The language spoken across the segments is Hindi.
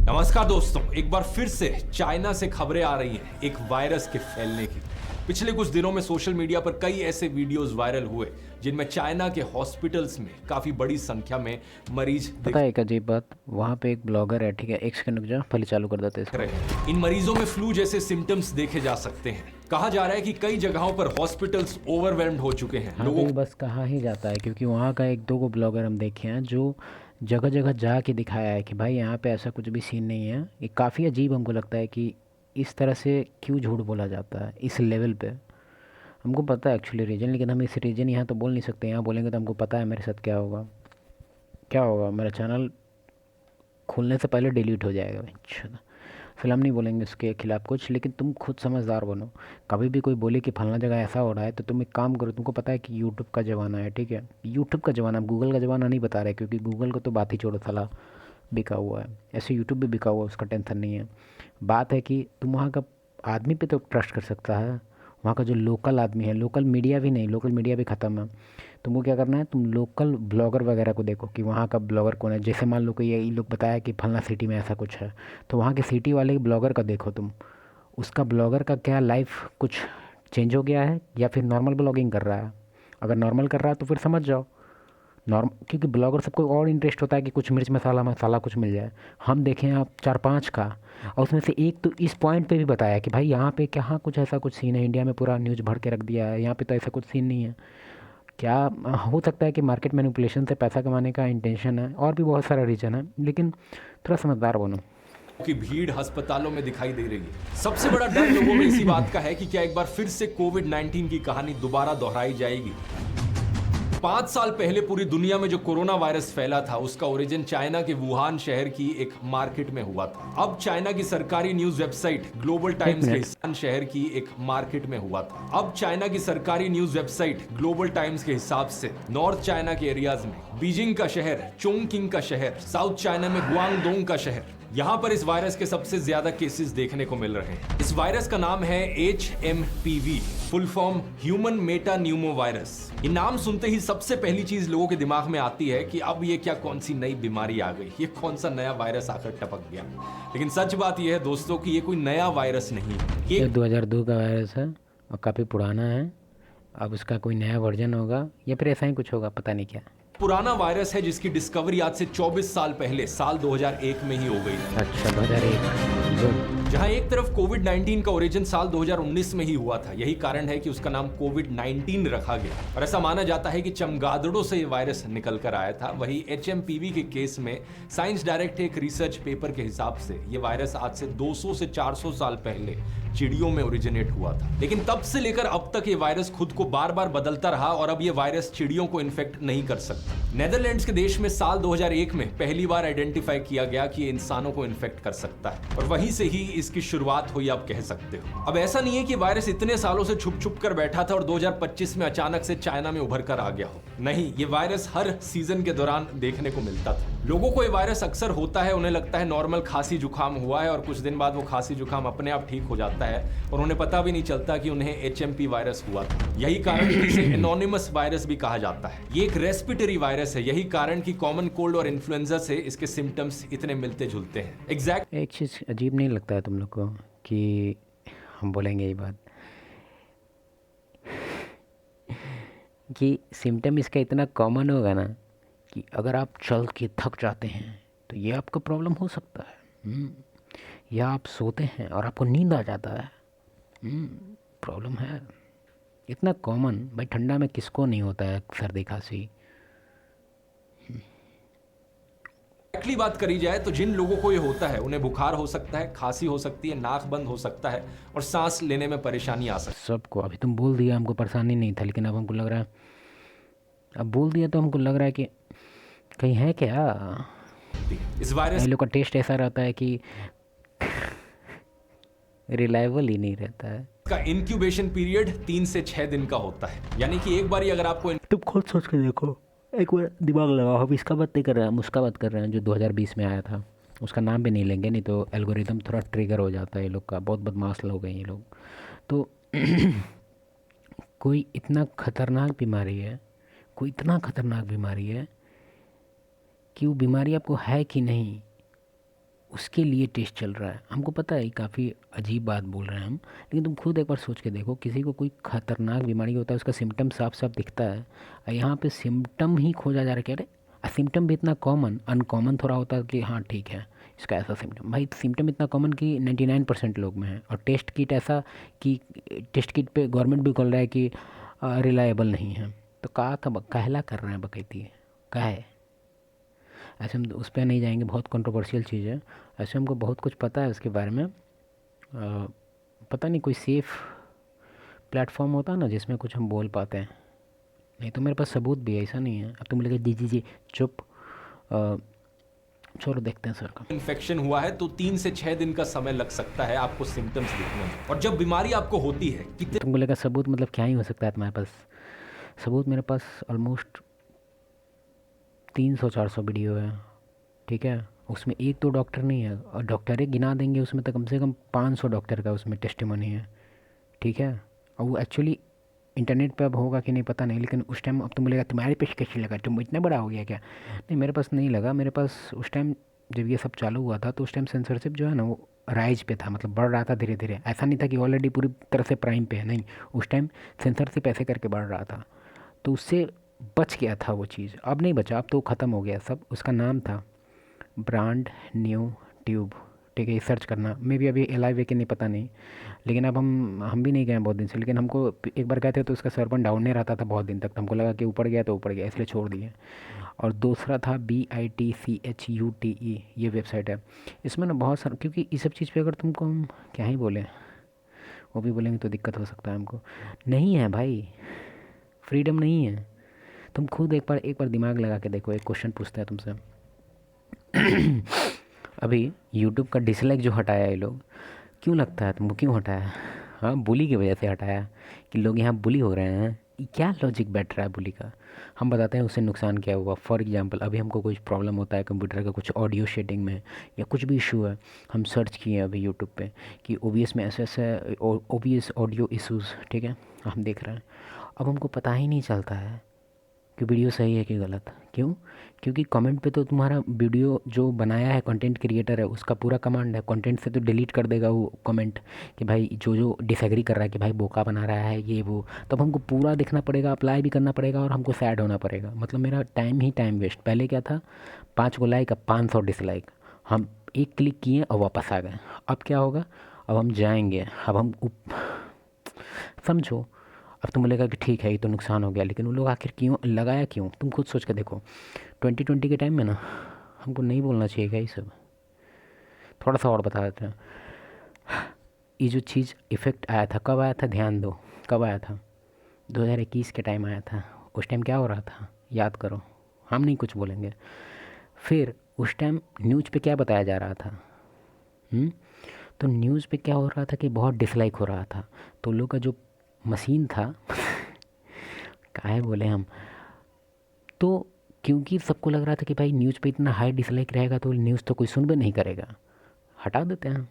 नमस्कार दोस्तों, एक बार फिर से चाइना से खबरें आ रही हैं एक वायरस के फैलने की। पिछले कुछ दिनों में सोशल मीडिया पर कई ऐसे वीडियोस वायरल हुए जिनमें चाइना के हॉस्पिटल्स में काफी बड़ी संख्या में मरीज पता दिख है एक अजीब बात। वहाँ पे एक ब्लॉगर है, ठीक है, एक सेकंड रुक जा, पहले चालू कर देते हैं इसको। रहे हैं। इन मरीजों में फ्लू जैसे सिम्टम्स देखे जा सकते हैं। कहा जा रहा है कि कई जगहों पर हॉस्पिटल्स ओवरवेल्म्ड हो चुके हैं। हाँ लोगों भाई, बस कहाँ ही जाता है, क्योंकि वहाँ का एक दो को ब्लॉगर हम देखे हैं जो जगह जगह जा के दिखाया है कि भाई यहाँ पे ऐसा कुछ भी सीन नहीं है। ये काफ़ी अजीब हमको लगता है कि इस तरह से क्यों झूठ बोला जाता है इस लेवल पे। हमको पता है एक्चुअली रीज़न, लेकिन हम इस रीज़न यहाँ तो बोल नहीं सकते। यहाँ बोलेंगे तो हमको पता है मेरे साथ क्या होगा। क्या होगा, मेरा चैनल खुलने से पहले डिलीट हो जाएगा। अच्छा, फिल्म नहीं बोलेंगे उसके खिलाफ़ कुछ, लेकिन तुम खुद समझदार बनो। कभी भी कोई बोले कि फलाना जगह ऐसा हो रहा है तो तुम एक काम करो। तुमको पता है कि यूट्यूब का ज़माना है, ठीक है, यूट्यूब का ज़माना, गूगल का ज़माना नहीं बता रहे, क्योंकि गूगल को तो बात ही छोड़ो, साला बिका हुआ है। ऐसे यूट्यूब भी बिका हुआ है, उसका टेंशन नहीं है। बात है कि तुम वहाँ का आदमी पे तो ट्रस्ट कर सकता है। वहाँ का जो लोकल आदमी है, लोकल मीडिया भी नहीं, लोकल मीडिया भी ख़त्म है। तुमको क्या करना है, तुम लोकल ब्लॉगर वगैरह को देखो कि वहाँ का ब्लॉगर कौन है। जैसे मान लो कि ये लोग बताया कि फलना सिटी में ऐसा कुछ है, तो वहाँ के सिटी वाले ब्लॉगर का देखो तुम। उसका ब्लॉगर का क्या लाइफ कुछ चेंज हो गया है या फिर नॉर्मल ब्लॉगिंग कर रहा है। अगर नॉर्मल कर रहा है तो फिर समझ जाओ नॉर्म, क्योंकि ब्लॉगर सबको और इंटरेस्ट होता है कि कुछ मिर्च मसाला मसाला कुछ मिल जाए। हम देखें आप 4-5 का, और उसमें से एक तो इस पॉइंट पे भी बताया कि भाई यहाँ पे कहाँ कुछ ऐसा कुछ सीन है, इंडिया में पूरा न्यूज़ भर के रख दिया है, यहाँ पे तो ऐसा कुछ सीन नहीं है। क्या हो सकता है कि मार्केट मैनिपुलेशन से पैसा कमाने का इंटेंशन है, और भी बहुत सारा रीज़न है, लेकिन थोड़ा समझदार बनो। की भीड़ अस्पतालों में दिखाई दे रही है। सबसे बड़ा डर लोगों में इसी बात का है कि क्या एक बार फिर से कोविड-19 की कहानी दोबारा दोहराई जाएगी। 5 साल पहले पूरी दुनिया में जो कोरोना वायरस फैला था उसका ओरिजिन चाइना के वुहान शहर की एक मार्केट में हुआ था। अब चाइना की सरकारी न्यूज वेबसाइट ग्लोबल एक टाइम्स के मिनट, वुहान शहर की एक मार्केट में हुआ था। अब चाइना की सरकारी न्यूज वेबसाइट ग्लोबल टाइम्स के हिसाब से नॉर्थ चाइना के एरियाज में बीजिंग का शहर, चोंगकिंग का शहर, साउथ चाइना में गुआंगडोंग का शहर, यहां पर इस वायरस के सबसे ज्यादा केसेस देखने को मिल रहे हैं। इस वायरस का नाम है HMPV, full form human Meta Numa virus. ये नाम सुनते ही सबसे पहली चीज लोगों के दिमाग में आती है कि अब ये क्या कौन सी नई बीमारी आ गई, ये कौन सा नया वायरस आकर टपक गया। लेकिन सच बात यह है दोस्तों कि ये कोई नया वायरस नहीं है। ये 2002 का वायरस है और काफ़ी पुराना है। अब उसका कोई नया वर्जन होगा या फिर ऐसा ही कुछ होगा, पता नहीं क्या। पुराना वायरस है जिसकी डिस्कवरी आज से 24 साल पहले साल 2001 में ही हो गई थी। अच्छा, 2001, गुड। जहां एक तरफ कोविड-19 का ओरिजिन साल 2019 में ही हुआ था, यही कारण है कि उसका नाम कोविड-19 रखा गया और ऐसा माना जाता है कि चमगादड़ों से ये वायरस निकल कर आया था। वही HMPV के केस में साइंस डायरेक्ट एक रिसर्च पेपर के हिसाब से ये वायरस आज से 200 से 400 साल पहले चिड़ियों में ओरिजिनेट हुआ था। लेकिन तब से लेकर अब तक ये वायरस खुद को बार बार बदलता रहा और अब ये वायरस चिड़ियों को इन्फेक्ट नहीं कर सकता। नेदरलैंड्स के देश में साल 2001 में पहली बार आइडेंटिफाई किया गया कि ये इंसानों को इन्फेक्ट कर सकता है और वहीं से ही इसकी शुरुआत हुई, आप कह सकते हो। अब ऐसा नहीं है कि वायरस इतने सालों से छुप छुप कर बैठा था और 2025 में अचानक से चाइना में उभर कर आ गया हो। नहीं, ये वायरस हर सीजन के दौरान देखने को मिलता था। लोगों को ये वायरस अक्सर होता है, उन्हें लगता है नॉर्मल खांसी जुकाम हुआ है और कुछ दिन बाद वो खांसी जुकाम अपने आप ठीक हो जाता है और उन्हें पता भी नहीं चलता कि उन्हें HMP वायरस हुआ था। यही कारण है कि इसे एनोनिमस वायरस भी कहा जाता है। ये एक रेस्पिरेटरी वायरस है, यही कारण कि कॉमन कोल्ड और इन्फ्लुएंजा से इसके सिम्टम्स इतने मिलते जुलते हैं। एग्जैक्ट एक चीज़ अजीब नहीं लगता है तुम लोग को कि हम बोलेंगे ये बात कि सिम्टम इसका इतना कॉमन होगा ना कि अगर आप चल के थक जाते हैं तो ये आपका प्रॉब्लम हो सकता है। या आप सोते हैं और आपको नींद आ जाता है, प्रॉब्लम है। इतना कॉमन, भाई ठंडा में किसको नहीं होता है सर्दी खांसी। एक्चुअली बात करी जाए तो जिन लोगों को ये होता है उन्हें बुखार हो सकता है, खांसी हो सकती है, नाक बंद हो सकता है और सांस लेने में परेशानी आ सकती सबको, अभी तुम बोल दिया हमको परेशानी नहीं था, लेकिन अब हमको लग रहा है, अब बोल दिया तो हमको लग रहा है कि कहीं है क्या। है। इस वायरस इन लोग का टेस्ट ऐसा रहता है कि रिलायबल ही नहीं रहता है। का इंक्यूबेशन पीरियड 3 से 6 दिन का होता है, यानी कि एक बार ही अगर आपको तुम खुद सोच के देखो, एक बार दिमाग लगाओ। हम इसका बात नहीं कर रहे हैं, हम उसका बात कर रहे हैं जो 2020 में आया था। उसका नाम भी नहीं लेंगे, नहीं तो एल्गोरिदम थोड़ा ट्रिगर हो जाता है ये लोग का। बहुत बदमाश लोग हैं ये लोग। तो कोई इतना खतरनाक बीमारी है, कोई इतना खतरनाक बीमारी है कि वो बीमारी आपको है कि नहीं उसके लिए टेस्ट चल रहा है। हमको पता है काफ़ी अजीब बात बोल रहे हैं हम, लेकिन तुम खुद एक बार सोच के देखो, किसी को कोई खतरनाक बीमारी होता है उसका सिम्टम साफ साफ दिखता है, और यहाँ पे सिम्टम ही खोजा जा रहा है। कह रहे सिम्टम भी इतना कॉमन, अनकॉमन थोड़ा होता है कि हाँ ठीक है इसका ऐसा सिम्टम, भाई सिम्टम इतना कॉमन कि 99% लोग में है, और टेस्ट किट ऐसा कि टेस्ट किट पे गवर्नमेंट भी बोल रहा है कि रिलायबल नहीं है। तो कहला कर रहे हैं बकैती का है। ऐसे हम उस पर नहीं जाएंगे, बहुत कंट्रोवर्शियल चीज़ है। ऐसे हमको बहुत कुछ पता है उसके बारे में। पता नहीं कोई सेफ़ प्लेटफॉर्म होता ना जिसमें कुछ हम बोल पाते हैं, नहीं तो मेरे पास सबूत भी है, ऐसा नहीं है। अब तुम लगे जी चुप। चलो देखते हैं सर का। इन्फेक्शन हुआ है तो 3 से 6 दिन का समय लग सकता है आपको सिम्टम्स दिखने में। और जब बीमारी आपको होती है कितने तुमको लगा सबूत मतलब क्या ही हो सकता है तुम्हारे पास? सबूत मेरे पास ऑलमोस्ट 300-400 वीडियो है, ठीक है। उसमें एक दो डॉक्टर नहीं है, और डॉक्टर ही गिना देंगे उसमें तो कम से कम 500 डॉक्टर का उसमें टेस्टिमनी है, ठीक है। और वो एक्चुअली इंटरनेट पे अब होगा कि नहीं पता नहीं, लेकिन उस टाइम अब तुम बोलेगा तुम्हारे पे कैसे लगा, तुम इतना बड़ा हो गया क्या? नहीं, मेरे पास नहीं लगा। मेरे पास उस टाइम जब ये सब चालू हुआ था तो उस टाइम सेंसरशिप जो है ना वो राइज पे था, मतलब बढ़ रहा था धीरे धीरे। ऐसा नहीं था कि ऑलरेडी पूरी तरह से प्राइम पे है, नहीं, उस टाइम सेंसरशिप ऐसे करके बढ़ रहा था, तो उससे बच गया था वो चीज़। अब नहीं बचा, अब तो ख़त्म हो गया सब। उसका नाम था ब्रांड न्यू ट्यूब, ठीक है। ये सर्च करना, मे भी अभी एलाइव है कि नहीं पता नहीं, लेकिन अब हम भी नहीं गए बहुत दिन से। लेकिन हमको एक बार गए थे तो उसका सर्वर डाउन नहीं रहता था बहुत दिन तक, तो हमको लगा कि ऊपर गया तो ऊपर गया, इसलिए छोड़ दिए। और दूसरा था BITCHUTE, ये वेबसाइट है। इसमें ना बहुत सारा, क्योंकि इस सब चीज़ पे अगर तुमको हम क्या ही बोलें, वो भी बोलेंगे तो दिक्कत हो सकता है हमको। नहीं है भाई, फ्रीडम नहीं है। तुम खुद एक बार दिमाग लगा के देखो। एक क्वेश्चन पूछते हैं तुमसे। अभी यूट्यूब का डिसलाइक जो हटाया ये लोग, क्यों लगता है तुमको, क्यों हटाया? हाँ, बुली की वजह से हटाया कि लोग यहाँ बुली हो रहे हैं। ये क्या लॉजिक बैठ रहा है बुली का? हम बताते हैं उससे नुकसान क्या हुआ। फॉर एग्जांपल, अभी हमको कुछ प्रॉब्लम होता है कंप्यूटर का, कुछ ऑडियो शेडिंग में या कुछ भी इशू है, हम सर्च किए अभी यूट्यूब पे कि OBS में ऐसे ऐसे OBS ऑडियो इशूज़, ठीक है, हम देख रहे हैं। अब हमको पता ही नहीं चलता है कि वीडियो सही है कि गलत। क्यों? क्योंकि कमेंट पे तो तुम्हारा वीडियो जो बनाया है कंटेंट क्रिएटर है उसका पूरा कमांड है, कंटेंट से तो डिलीट कर देगा वो कमेंट कि भाई जो डिसएग्री कर रहा है कि भाई बोका बना रहा है ये वो। तब हमको पूरा देखना पड़ेगा, अप्लाई भी करना पड़ेगा, और हमको सैड होना पड़ेगा। मतलब मेरा टाइम ही टाइम वेस्ट। पहले क्या था, 5 को लाइक, अब 500 डिसलाइक। हम एक क्लिक किए और वापस आ गए। अब क्या होगा, अब हम जाएंगे, अब हम समझो। अब तुम बोलेगा कि ठीक है ये तो नुकसान हो गया, लेकिन वो लोग आखिर क्यों लगाया, क्यों? तुम खुद सोच के देखो। 2020 के टाइम में ना हमको नहीं बोलना चाहिए क्या ये सब? थोड़ा सा और बता देते हैं। ये जो चीज़ इफ़ेक्ट आया था, कब आया था, ध्यान दो, कब आया था? 2021 के टाइम आया था। उस टाइम क्या हो रहा था, याद करो। हम नहीं कुछ बोलेंगे। फिर उस टाइम न्यूज़ पे क्या बताया जा रहा था? तो न्यूज़ पे क्या हो रहा था कि बहुत डिसलाइक हो रहा था। तो लोग का जो मशीन था काहे बोले हम, तो क्योंकि सबको लग रहा था कि भाई न्यूज़ पे इतना हाई डिसलाइक रहेगा तो न्यूज़ तो कोई सुन भी नहीं करेगा, हटा देते हैं।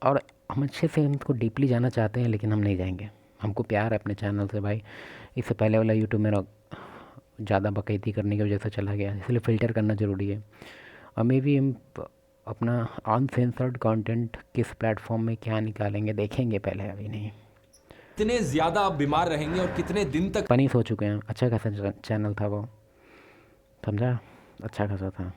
और हम अच्छे से इनको डीपली जाना चाहते हैं, लेकिन हम नहीं जाएंगे। हमको प्यार है अपने चैनल से भाई। इससे पहले वाला यूट्यूब मेरा ज़्यादा बकैती करने की वजह से चला गया, इसलिए फ़िल्टर करना ज़रूरी है। और मे भी हम अपना अनसेंसर्ड कंटेंट किस प्लेटफॉर्म में क्या निकालेंगे देखेंगे पहले, अभी नहीं। कितने ज्यादा आप बीमार रहेंगे और कितने दिन तक पनीस हो चुके हैं। अच्छा खासा चैनल था वो, समझा, अच्छा खासा था।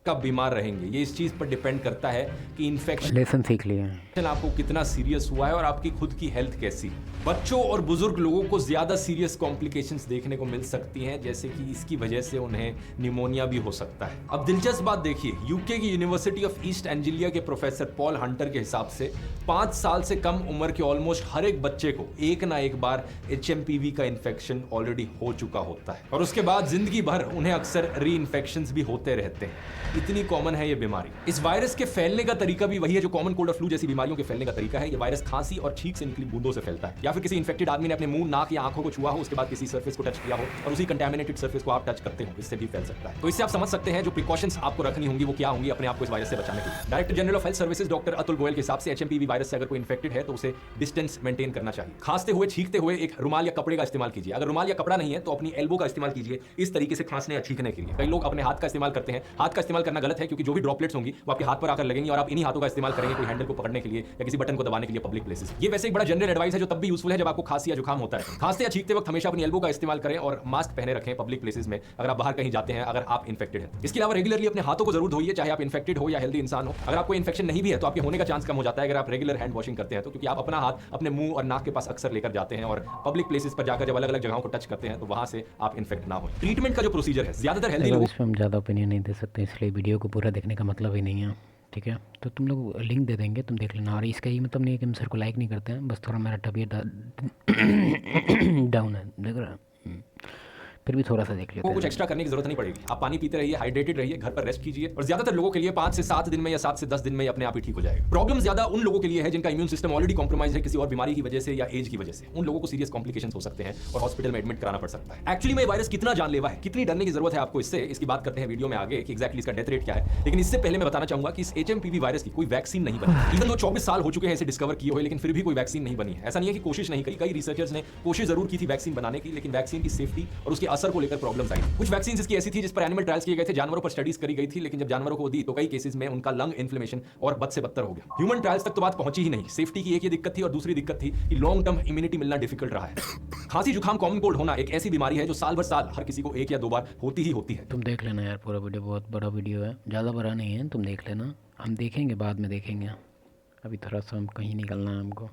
कब बीमार रहेंगे, ये इस चीज पर डिपेंड करता है कि इन्फेक्शन लेसन सीख लिए हैं। आपको कितना सीरियस हुआ है और आपकी खुद की हेल्थ कैसी। बच्चों और बुजुर्ग लोगों को ज्यादा सीरियस कॉम्प्लिकेशंस देखने को मिल सकती हैं, जैसे कि इसकी वजह से उन्हें निमोनिया भी हो सकता है। अब दिलचस्प बात देखिए, यूके की यूनिवर्सिटी ऑफ ईस्ट एंजिलिया के प्रोफेसर पॉल हंटर के हिसाब से 5 साल से कम उम्र के ऑलमोस्ट हर एक बच्चे को एक ना एक बार HMPV का इन्फेक्शन ऑलरेडी हो चुका होता है, और उसके बाद जिंदगी भर उन्हें अक्सर री इन्फेक्शंस भी होते रहते हैं। इतनी कॉमन है ये बीमारी। इस वायरस के फैलने का तरीका भी वही है जो कॉमन कोल्ड और फ्लू जैसी बीमारियों के फैलने का तरीका है। ये वायरस खांसी और छींक से निकली बूंदों से फैलता है, या फिर किसी इन्फेक्टेड आदमी ने अपने मुंह, नाक या आंखों को छुआ हो, उसके बाद किसी सरफेस को टच किया हो और उसी कंटामिनेटेड सरफेस को आप टच करते हो, इससे भी फैल सकता है। तो इससे आप समझ सकते हैं जो प्रिकॉशंस आपको रखनी होंगी वो क्या होंगी अपने आप को इस वायरस से बचाने के लिए। Director general of health services doctor Atul Goyal के हिसाब से HMPV वायरस से अगर कोई इन्फेक्टेड है तो उसे डिस्टेंस मेंटेन करना चाहिए। खांसते हुए, छींकते हुए एक रुमाल या कपड़े का इस्तेमाल कीजिए। अगर रुमाल या कपड़ा नहीं है तो अपनी एल्बो का इस्तेमाल कीजिए, इस तरीके से खांसने या छींकने के लिए। कई लोग अपने हाथ का इस्तेमाल करते हैं। हाथ का इस्तेमाल इस्तेमाल करना गलत है, क्योंकि जो भी ड्रॉपलेट्स होंगी वो आपके हाथ पर आकर लगेंगी और आप इन्हीं हाथों का इस्तेमाल करेंगे कोई हैंडल को पकड़ने के लिए या किसी बटन को दबाने के लिए पब्लिक प्लेसेस। ये वैसे एक बड़ा जनरल एडवाइस है जो तब भी यूजफुल है जब आपको खांसी या जुकाम होता है। खांसते या छींकते वक्त हमेशा अपनी एल्बो का इस्तेमाल करें और मास्क पहने रखें पब्लिक प्लेसेस में अगर आप बाहर कहीं जाते हैं, अगर आप इन्फेक्टेड हैं। इसके अलावा रेगुलरली अपने हाथों को जरूर धोइए, चाहे आप इन्फेक्टेड हो या हेल्दी इंसान हो। अगर आपको इन्फेक्शन नहीं भी है तो आपके होने का चांस कम हो जाता है अगर आप रेगुलर हैंड वॉशिंग करते हैं तो, क्योंकि आप अपना हाथ अपने मुंह और नाक के पास अक्सर लेकर जाते हैं और पब्लिक प्लेसेस पर जाकर जब अलग अलग जगहों को टच करते हैं तो वहां से आप इन्फेक्ट ना हो। ट्रीटमेंट का जो प्रोसीजर है ज्यादातर हेल्दी देखो लोगों इसमें हम ज़्यादा ओपिनियन नहीं दे सकते, इसलिए वीडियो को पूरा देखने का मतलब ही नहीं है, ठीक है। तो तुम लोग लिंक दे देंगे, तुम देख लेना। और इसका ये मतलब नहीं है कि हम सर को लाइक नहीं करते हैं, बस थोड़ा मेरा तबीयत डाउन है, देख रहे हैं। फिर भी थोड़ा सा देख लेते को कुछ हैं। एक्स्ट्रा करने की जरूरत नहीं पड़ेगी। आप पानी पीते रहिए, हाइड्रेटेड रहिए, घर पर रेस्ट कीजिए और ज्यादातर लोगों के लिए 5 से 7 दिन में या 7 से 10 दिन में अपने आप ही ठीक हो जाएगा। प्रॉब्लम ज्यादा उन लोगों के लिए है जिनका इम्यून सिस्टम ऑलरेडी कॉम्प्रोमाइज है किसी और बीमारी की वजह से या एज की वजह से। उन लोगों को सीरियस कॉम्प्लिकेशंस हो सकते हैं और हॉस्पिटल में एडमिट कराना पड़ सकता है। एक्चुअली में वायरस कितना जानलेवा है, कितनी डरने की जरूरत है आपको इससे, इसकी बात करते हैं वीडियो में आगे कि एक्जैक्टली इसका डेथ रेट क्या है। लेकिन इससे पहले मैं बताना चाहूंगा कि इस HMPV वायरस की कोई वैक्सीन नहीं बनी। इवन दो 24 साल हो चुके हैं इसे डिस्कवर किए हुए, लेकिन फिर भी कोई वैक्सीन नहीं बनी है। ऐसा नहीं है कि कोशिश नहीं करी, कई रिसर्चर्स ने कोशिश जरूर की थी वैक्सीन बनाने की, लेकिन वैक्सीन की सेफ्टी और उसके असर को लेकर प्रॉब्लम्स आई। कुछ वैक्सीन इसकी ऐसी थी जिस पर एनिमल ट्रायल्स किए गए थे, जानवरों पर स्टडीज करी गई थी, लेकिन जब जानवरों को दी तो कई केसेस में उनका लंग इन्फ्लेमेशन और बद से बदतर हो गया। ह्यूमन ट्रायल्स तक तो बात पहुंची ही नहीं। सेफ्टी की एक ये दिक्कत थी और दूसरी दिक्कत थी कि लॉन्ग टर्म इम्यूनिटी मिलना डिफिकल्ट रहा है। खांसी जुकाम कॉमन कोल्ड होना एक ऐसी बीमारी है जो साल भर साल हर किसी को 1 या 2 बार होती ही होती है। तुम देख लेना यार, पूरा वीडियो बहुत बड़ा वीडियो है, ज़्यादा बड़ा नहीं है, तुम देख लेना। हम देखेंगे, बाद में देखेंगे, अभी थोड़ा सा हम कहीं निकलना है हमको।